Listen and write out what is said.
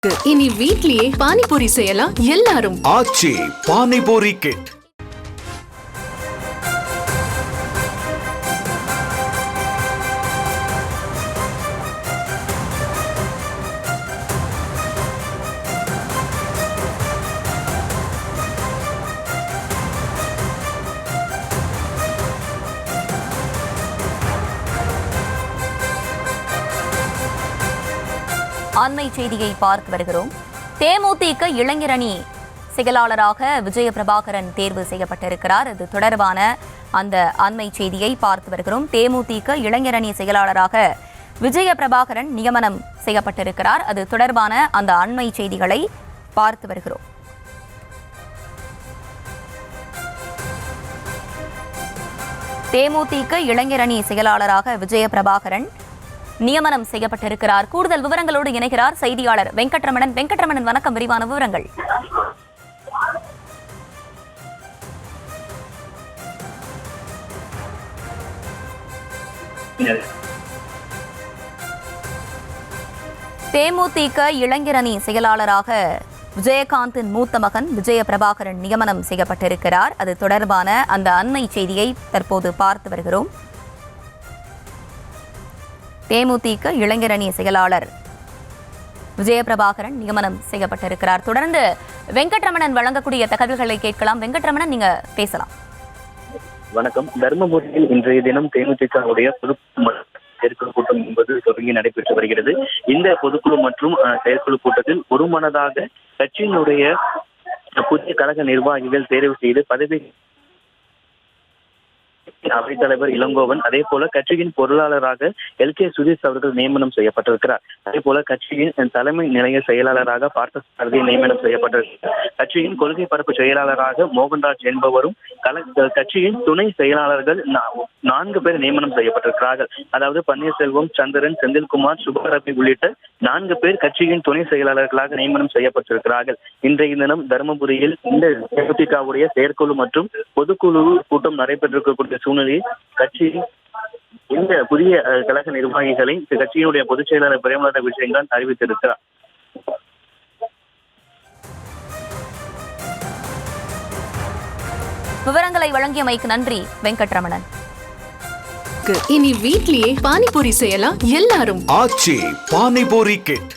இனி வீட்லயே பானிபூரி செய்யலாம் எல்லாரும். ஆச்சி பானிபூரி கிட். அண்மை செய்தியை பார்த்து வருகிறோம். தேமுதிக இளைஞரணி செயலாளராக விஜய பிரபாகரன் தேர்வு செய்யப்பட்டிருக்கிறார். இது தொடர்பான அந்த அண்மை செய்தியை பார்த்து வருகிறோம். தேமுதிக இளைஞரணி செயலாளராக விஜய பிரபாகரன் நியமனம் செய்யப்பட்டிருக்கிறார். அது தொடர்பான அந்த அண்மை செய்திகளை பார்த்து வருகிறோம். தேமுதிக இளைஞரணி செயலாளராக விஜய பிரபாகரன் நியமனம் செய்யப்பட்டிருக்கிறார். கூடுதல் விவரங்களோடு இணைகிறார் செய்தியாளர் வெங்கட்ரமணன். வெங்கட்ரமணன், வணக்கம். விரிவான விவரங்கள். தேமுதிக இளைஞரணி செயலாளராக விஜயகாந்தின் மூத்த மகன் விஜய பிரபாகரன் நியமனம் செய்யப்பட்டிருக்கிறார். அது தொடர்பான அந்த அண்மை செய்தியை தற்போது பார்த்து வருகிறோம். தேமுதிக இளைஞரணி செயலாளர் விஜய பிரபாகரன் நியமனம் செய்யப்பட்டிருக்கிறார். தொடர்ந்து வெங்கட்ரமணன் வழங்கக்கூடிய தகவல்களை கேட்கலாம். வெங்கட்ரமணன், நீங்க பேசலாம். வணக்கம். தர்மபுரியில் இன்றைய தினம் தேமுதிகவுடைய பொதுக்குழு செயற்குழு கூட்டம் என்பது தொடங்கி நடைபெற்று வருகிறது. இந்த பொதுக்குழு மற்றும் செயற்குழு கூட்டத்தில் ஒருமனதாக கட்சியினுடைய புதிய கழக நிர்வாகிகள் தேர்வு செய்து பதவி அவைத்தலைவர் இளங்கோவன், அதே போல கட்சியின் பொருளாளராக LK சுதீஷ் அவர்கள் நியமனம் செய்யப்பட்டிருக்கிறார். அதே போல கட்சியின் தலைமை நிலைய செயலாளராக பார்த்தசாரதி நியமனம் செய்யப்பட்டிருக்கிறார். கட்சியின் கொள்கை பரப்பு செயலாளராக மோகன்ராஜ் என்பவரும் கட்சியின் துணை செயலாளர்கள் 4 பேர் நியமனம் செய்யப்பட்டிருக்கிறார்கள். அதாவது பன்னீர்செல்வம், சந்திரன், செந்தில்குமார், சுப்பரவி உள்ளிட்ட 4 பேர் கட்சியின் துணை செயலாளர்களாக நியமனம் செய்யப்பட்டிருக்கிறார்கள். இன்றைய தினம் தருமபுரியில் இந்த தேமுதிகவுடைய செயற்குழு மற்றும் பொதுக்குழு கூட்டம் நடைபெற்றிருக்கக்கூடிய சூழ்நிலையில் கட்சியின் இந்த புதிய கழக நிர்வாகிகளை கட்சியினுடைய பொதுச் செயலாளர் பிரேமலதா விஜயகாந்த் அறிவித்திருக்கிறார். விவரங்களை வழங்கியமைக்கு நன்றி வெங்கட்ரமணன். இனி வீட்லயே பானிபூரி செய்யலாம் எல்லாரும். ஆச்சி பானிபூரி கிட்.